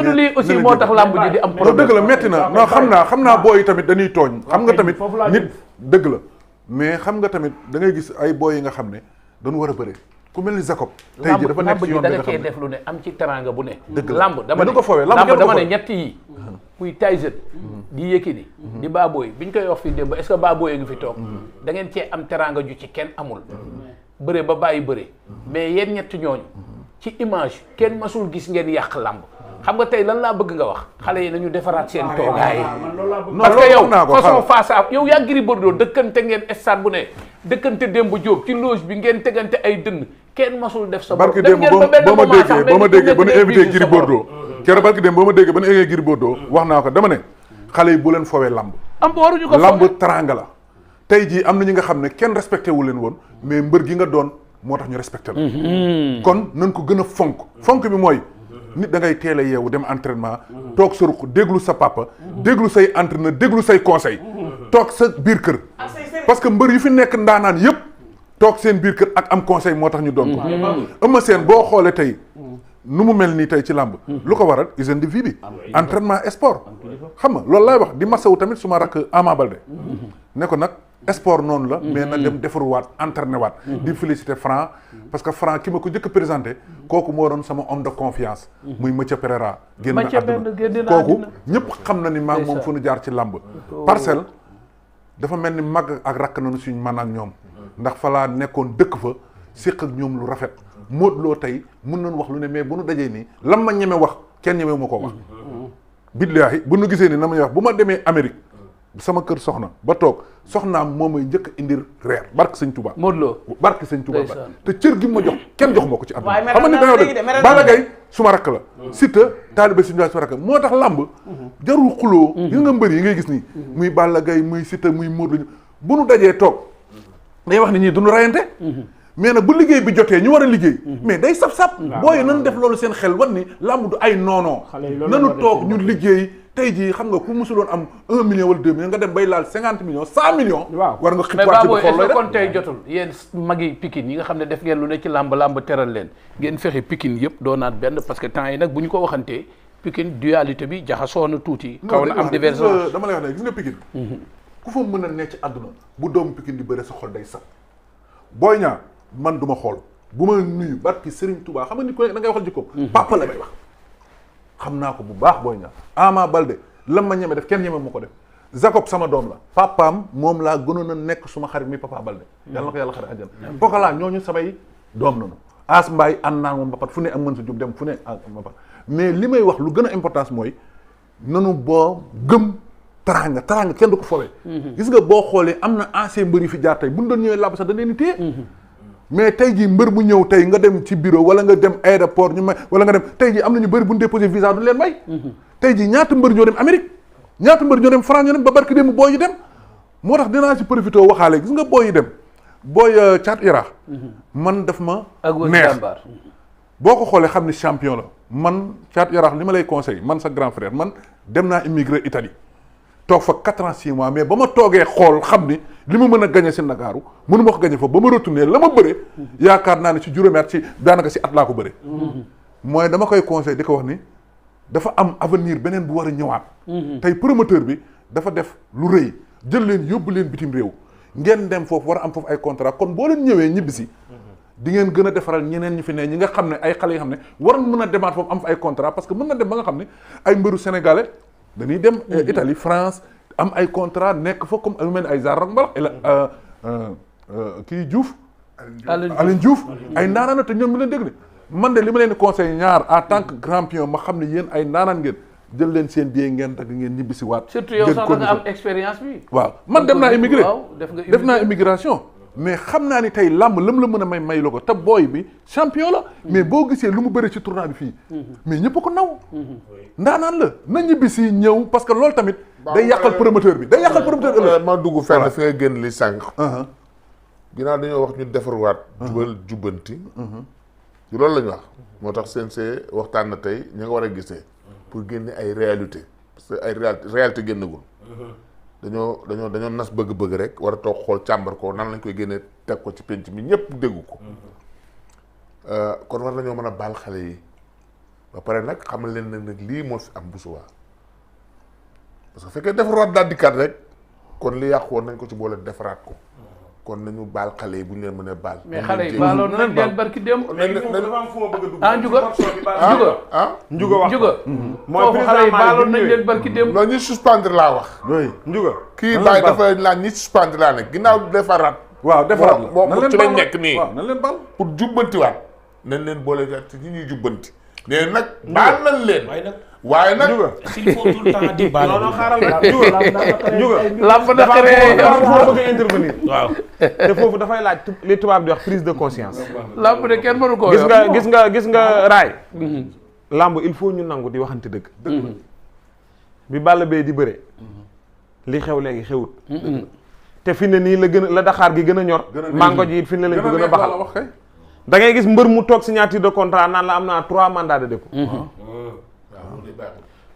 est-ce que du lii aussi moo tax làmb ji di am problème. dëgg la metti na non xam naa booy yi tamit dañuy tooñ. xam nga tamit nit dëgg la mais xam nga tamit da ngay gis ay booy yi nga xam ne dañu war a bëre ku mel ni Jacob. tey jii dafa nekk ci yoon bi nga xam ne def lu ne am ci teranga bu ne. dëgg la làmb dama ne ñett yi kuy Tyson di Yékini di Baboy bi ñu koy wax fii démb est-ce que Baboy ngi fi toog da ngeen cee am teranga ju ci kenn amul bëre ba bàyyi bëre mais yéen ñett ñooñu ci image kenn masul gis ngeen yàq làmb xam nga tey lan laa bëgg nga wax xale yi nañu defaraat seen toogaay yi parce que yow façon face à yow yaa Gris Bordeaux dëkkante ngeen stade bu ne dëkkante Demba Diop ci loge bi ngeen tegante ay dënn kenn masul def sa bopp dem ngeen ba benn moment sax ba ma déggee ba nu invité Gris Bordeaux keroog barki dem ba ma déggee ba nu invité Gris Bordeaux wax naa ko dama ne xale yi bu leen foowee lamb am waruñu ko lamb teranga la tey jii am na ñi nga xam ne kenn respecté wu leen woon mais mbër gi nga doon moo tax ñu respecté la kon nañ ko gën a fonk bi mooy nit da ngay teel a yeewu dem entraînement toog sa ruq déglu sa papa déglu say entraîneur déglu say conseil toog sa biir kër parce que mbër yu fi nekk ndaanaan yëpp toog seen biir kër ak am conseil moo tax ñu doon ko Eumeu Sène boo xoolee tey nu mu mel nii tey ci làmb lu ko waral hygiène de vie bi entraînement sport xam nga loolu laay wax di masawu tamit suma rakk Ama Baldé ne ko nag sport noonu la mais na dem defaruwaat entraîné waat di féliciter Franc parce que Franc ki ma ko njëkk a présenté kooku moo doon sama homme de confiance muy Mathieu Pereira génn na àdduna kooku ñëpp xam na ni maa moom fu nu jaar ci làmb Parcelles dafa mel ni mag ak rakk nañu suñ man ak ñoom ndax fa laa nekkoon dëkk fa séq ak ñoom lu rafet Modou Lo tey mun nañu wax lu ne mais bu nu dajee nii lam ma ñeme wax kenn ñeme ma koo wax billaahi bu nu gisee ni na ma wax bu ma demee Amérique sama kër soxna ba toog soxnaam moo may njëkk a indi reer barke sëñ Touba Modou Lo barke sëñ Touba te cër gi ma jox kenn jox ma ko ci àdduna xam nga ni dañoo def Balla Gaye suma rakk la Siteu taalibe suma rakk moo tax làmb jarul xuloo yi nga mbër yi ngay gis nii muy Balla Gaye muy Siteu muy Modou bu nu dajee toog day wax ni ñii duñu rayante mais nag bu liggéey bi jotee ñu war a liggéey mais day sab-sab booyee nanu def loolu seen xel wan ni làmb du ay noonoo nanu toog ñu liggéey tey jii xam nga ku musuloon am 1 million wala 2 millions nga dem bay laal 50 millions 100 millions war nga xipwaat ci xool lay def kon tey jotul yéen magi Pikine yi nga xam ne def ngeen lu ne ci làmb teral leen ngeen fexe Pikine yëpp doonaat benn parce que temps yi nag bu ñu ko waxantee Pikine dualité bi jaxasoo na tuuti xaw na am divergence dama lay wax ne gis nga Pikine ku fa mën a nekk ci àdduna bu doomu Pikine di bëre sa xol day sax Boy Niang man du ma xool bu ma nuyu barki Serigne Touba xam nga nit ku nekk da ngay waxal jikkoom papa la may wax xam naa ko bu baax Boy Niang Ama Baldé lam ma ñeme def kenn ñeme ma ko def Jacob sama doom la papaam moom laa gënoon a nekk suma xarit mi Papa Baldé yàlla na ko yàlla xarit àjjana Pokola ñooñu samay doom nanu As Mbaye ànd naa moom mbapat fu ne ak mën sa jub dem fu ne ak mbapat mais li may wax lu gën a importance mooy nanu boo gëm taranga kenn du ko fowee gis nga boo xoolee am na ancien mbër yi fi jaar tey bu ñu doon ñëwee làmb sax da leen di téye mais tey jii mbër bu ñëw tey nga dem ci bureau wala nga dem aéroport ñu may wala nga dem tey jii am na ñu bëri bu ñu déposé visa duñ leen may tey jii ñaata mbër ñoo dem Amérique ñaata mbër ñoo dem France ñoo dem ba barki dem booy yi dem moo tax dinaa ci profité waxaale gis nga booy yi dem booy Thiat Yarakh man daf ma neex boo ko xoolee xam ni champion la man Thiat Yarakh li ma lay conseil man sa grand frère man dem naa immigré Italie toog fa 4 ans 6 mois mais ba ma toogee xool xam ni li ma mën a gañe si Ndakaaru mënu ma ko gañe fa ba ma retourné la ma bëre yaakaar naa ne ci juróomi at ci daanaka si at laa ko bëre mooy dama koy conseil di ko wax ni dafa am avenir beneen bu war a ñëwaat tey promoteur bi dafa def lu rëy jël leen yóbbu leen bitim réew ngeen dem foofu war a am foofu ay contrat kon boo leen ñëwee ñibbisi di ngeen gën a defaral ñeneen ñi fi ne ñi nga xam ne ay xale yi xam ne war mën a demaat foofu am fa ay contrat parce que mën na dem ba nga xam ne ay mbëru sénégalais dañuy dem Italie France am ay contrat nekk fa comme lu mel ni ay Zarok Mbalax kii Diouf Aline Diouf ay ndaanaan te ñoom ñu leen dégg ne man de li ma leen di conseil ñaar en tant que grand pion ma xam ne yéen ay ndaanaan ngeen jël leen seen billet ngeen dagg ngeen ñibbi si waat surtout yow sax nga am expérience bi waaw man dem naa immigré def naa immigration mais xam naa ni tey làmb lam la mën a may la ko te booy bi champion la mais boo gisee lu mu bëri ci tournoi bi fii mais ñëpp ko naw ndaanaan la na ñibbi si ñëw parce que loolu tamit day yàqal promoteur bi day yàqal promoteur ëllëg ma dugg fenn fi nga génn li sànq ginnaaw dañoo wax ñu defarwaat jubal jubbanti loolu la ñu wax moo tax CNG waxtaan na tey ñu nga war a gisee pour génne ay réalité parce que ay réalité génnagul dañoo nas bëgg-bëgg rek war a toog xool càmbar ko nan lañ koy génnee teg ko ci penc mi ñëpp déggu ko kon war nañoo mën a baal xale yi ba pare nag xamal leen nag lii moo fi am bu subaa parce que fekkee defaraat daal dikkaat rek kon li yàqu woon nañ ko ci boole defaraat ko kon nañu baal xale yi bu ñu leen mënee baal. mais xale yi baaloon nañ leen barki démb. dafa am fu ma bëgg a dugg. ah Ndiouga ah Ndiouga mooy foofu xale yi baaloon nañ leen barki démb. non ñi suspendre laa wax. oui Ndiouga kii bàyyi dafa laaj ñi suspendre laa nekk ginnaaw defaraat. waaw defaraat la moom ci lañ nekk nii. waaw nan leen baal pour jubbantiwaat nañ leen boole ci ñi ñuy jubbanti. nee nag baal nañ leen. waaye nag s'il faut tout le temps di baal. non xaaral rek Ndiouga lamb na xëree dafa bëgg a intervenir. waaw te foofu dafay laaj li tubaab di wax prise de conscience. lamb de kenn mënu koo gis nga raay. lamb il faut ñu nangu di waxante dëgg. bi Balla Beye di bëre. li xew léegi xewut. te fi ne nii la gën a la daxaar gi gën a ñor. mango ji it fi ne lañ ko gën a baxal. da ngay gis mbër mu toog signature de contrat naan la am naa 3 mandats de dépôt.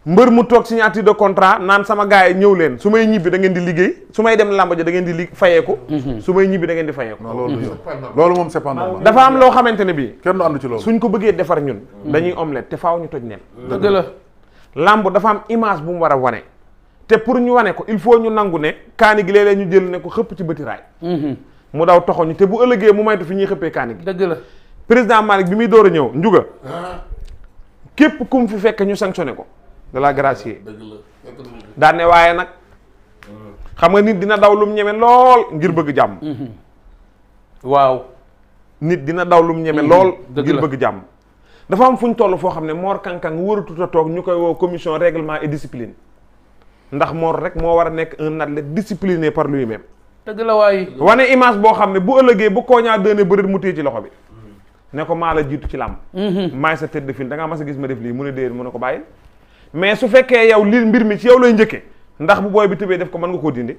mbër mu toog signature de contrat naan sama gars yi ñëw leen su may ñibbi da ngeen di liggéey su may dem làmb ja da ngeen di fayeeku. su may ñibbi da ngeen di fayeeku. loolu moom c'est pas normal. dafa am loo xamante ne bii. kenn du ànd ci loolu. suñ ko bëggee defar ñun. dañuy omelette te faaw ñu toj neen. dëgg la. làmb dafa am image bu mu war a wane. te pour ñu wane ko il faut ñu nangu ne kaani gi léeg-léeg ñu jël ne ko xëpp ci bëti raay. mu daw toxoñu te bu ëllëgee mu maytu fi ñuy xëppee kaani gi. dëgg la. président Malick bi muy door a ñëw Ndiouga képp kum fi fekk ñu sanctionné ko de la gracier daan ne waaye nag xam nga nit dina daw lum ñeme lool ngir bëgg jàmm. waaw. nit dina daw lum ñeme lool. dëgg ngir bëgg jàmm. dafa am fu ñu toll foo xam ne Mor Kankang wëratut a toog ñu koy woo commission règlement et discipline ndax Mor rek moo war a nekk un athlète discipliné par lui-même. dëgg la waaye. wane image boo xam ne bu ëllëgee bu kooñaa dëne bërit mu téye ci loxo bi. ne ko maa la jiitu ci làmb. maay sa tête de file da ngaa mas a gis ma def lii mu ne déedéet mu ne ko bàyyi. mais su fekkee yow li mbir mi ci yow lay njëkkee ndax bu booy bi tëbee def ko mën nga koo dindi.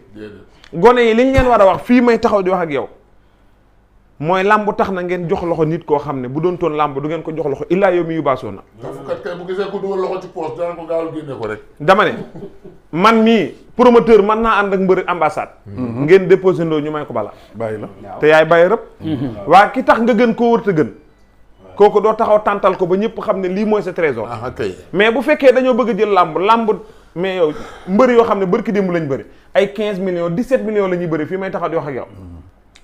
gone yi li ñu leen war a wax fii may taxaw di wax ak yow mooy làmb tax na ngeen jox loxo nit koo xam ne bu doon toon làmb du ngeen ko jox loxo illaa yow mi yu baasoo na. kat kay bu gisee ku dugal loxo ci poos dana ko gaaw génne ko rek. dama ne man mii promoteur mën naa ànd ak mbër ambassade. ngeen déposé ndoo ñu may ko bala. bàyyi la te yaay bàyyi rëpp. waa ki tax nga gën koo wër te gën. kooku doo taxaw tàntal ko ba ñëpp xam ne lii mooy sa trésor. mais bu fekkee dañoo bëgg a jël làmb mais yow mbër yoo xam ne bër ki démb lañ bëri ay 15 millions 17 millions la ñuy bëri fii may taxaw di wax ak yow.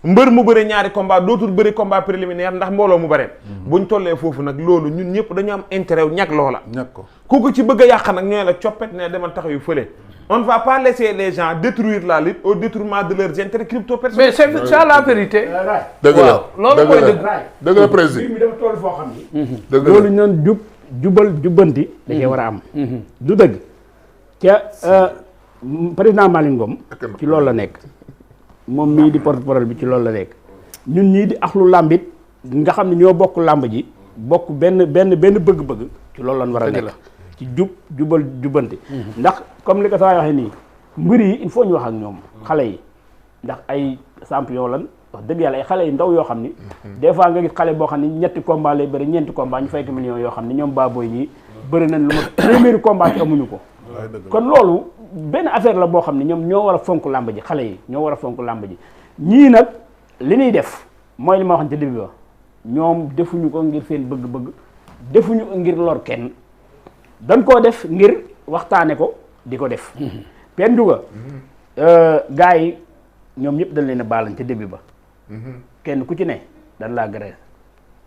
mbër mu bëri ñaari combat dootul bëri combat préliminaire ndax mbooloo mu bëreet. buñ tollee foofu nag loolu ñun ñëpp dañu am intérêt ñag loola. ñag ko ku ci bëgg a yàq nag ñooy la coppet ne demal taxaw yu fële. on ne va pas laisser les gens détruire la lutte au détriment de leurs intérêts crypto personnels. mais c'est ça la vérité. dëgg la loolu mooy dëgg. dëgg la président mi dafa toll foo xam ni. dëgg loolu ñu doon jubal jubbanti. da cee war a am. du dëgg ca président Malick Ngom ci loolu la nekk moom mii di porte-parole bi ci loolu la nekk ñun ñii di axlu làmbit nga xam ne ñoo bokk làmb ji bokk benn bëgg-bëgg ci loolu lañ war a nekk. ci jubal jubbanti. ndax comme li ko saa waxee nii mbir yi il faut ñu wax ak ñoom xale yi ndax ay champion lan wax dëgg yàlla ay xale yu ndaw yoo xam ni des fois nga gis xale boo xam ni ñetti combat lay bëri ñeenti combat ñu fay ko millions yoo xam ni ñoom baabooy ñii bëri nañ lu ma téeméeri combat ci amuñu ko. kon loolu benn affaire la boo xam ne ñoom ñoo war a fonk làmb ji xale yi ñoo war a fonk làmb ji ñii nag li ñuy def mooy li ma waxoon ci début ba ñoom defuñu ko ngir seen bëgg-bëgg defuñu ko ngir lor kenn dañ koo def ngir waxtaane ko di ko def. Pène Ndiouga gars yi ñoom ñëpp dañ leen a baal ca début ba. kenn ku ci ne dañ laa gërëm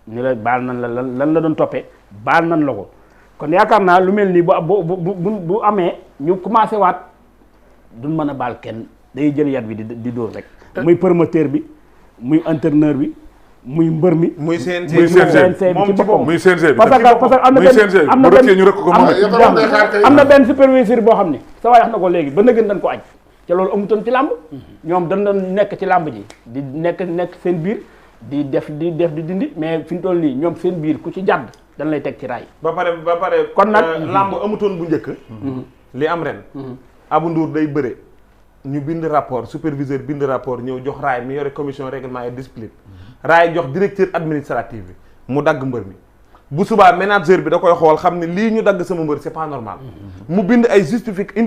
ñu la baal nan la lan la doon toppee baal nan la ko kon yaakaar naa lu mel nii bu amee ñu commencé waat duñ mën a baal kenn day jël yat bi di dóor rek. muy promoteur bi muy entraîneur bi. muy mbër mi muy CNG bi ci boppam muy CNG bi parce que am na benn superviseur boo xam ni sa waay wax na ko léegi ba nëgën dañ ko aj ca loolu amutoon ci làmb ñoom dañ doon nekk ci làmb ji di nekk seen biir di def di dindi mais fi ñu toll nii ñoom seen biir ku ci jàdd dañ lay teg ci raay ba pare kon nag làmb amutoon bu njëkk li am ren Abou Ndour day bëre ñu bind rapport superviseur bind rapport ñëw jox raay mi yore commission règlement et discipline raay jox directeur administratif bi mu dagg mbër mi bu subaa manager bi da koy xool xam ne lii ñu dagg sama mbër c'est pas normal mu bind ay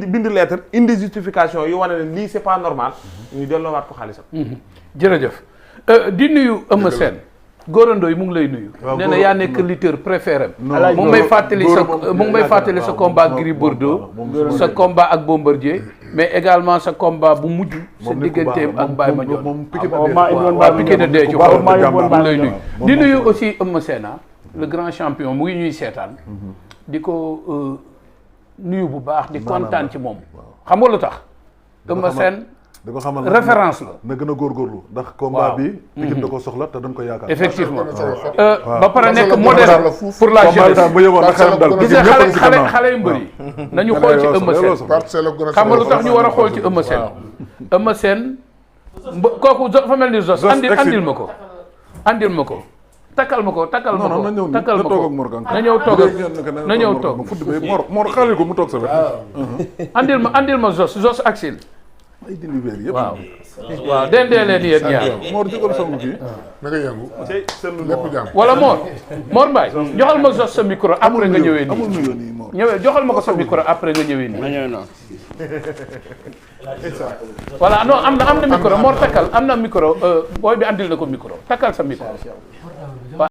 bind lettre indi justification yu wane ne lii c'est pas normal ñu delloowaat ko xaalisam. jërëjëf di nuyu Eumeu Sène Góorandoo yi mu ngi lay nuyu. waaw nee na yaa nekk lutteur préféré. non mu ngi may fàttali sa mu ngi may fàttali sa combat Gris Bordeaux. sa combat ak Bombardier. mais également sa combat bu mujj. sa digganteem ak Baye Mandione. moom Pikine dee ci xol mu ngi lay nuyu. di nuyu aussi Eumeu Sène le grand champion mu ngi ñuy seetaan. di ko nuyu bu baax di kontaan ci moom. xam nga lu tax. Eumeu Sène da ko xamal référence la. na gën a góorgóorlu ndax combat bi Pikine da ko soxla te dañ ko yaakaar. effectivement ba pare nekk modèle pour la jeunesse. bu yeboon naka dal gis nga xale yu mbër yi nañu xool ci Eumeu Sène xam nga lu tax ñu war a xool ci Eumeu Sène. Eumeu Sène kooku dafa mel ni Zos andil ma ko takkal ma ko takkal ma ko takkal ma ko na ñëw toog na ñëw toog Mor xaalil ko mu toog sa wet. andil ma Zos Axil ay dindi weer yëpp. waaw dendee leen yéen ñaar. Mor jógal sama kii. na nga yëngu. lépp jàmm. wala Mor Mbaye joxal ma Zos sa micro après nga ñëwee nii. amul nuyoo nii Mor. ñëwee joxal ma ko sa micro après nga ñëwee nii. ma ñëw noonu. voilà non am na micro Mor takkal am na micro booy bi andil na ko micro takkal sa micro.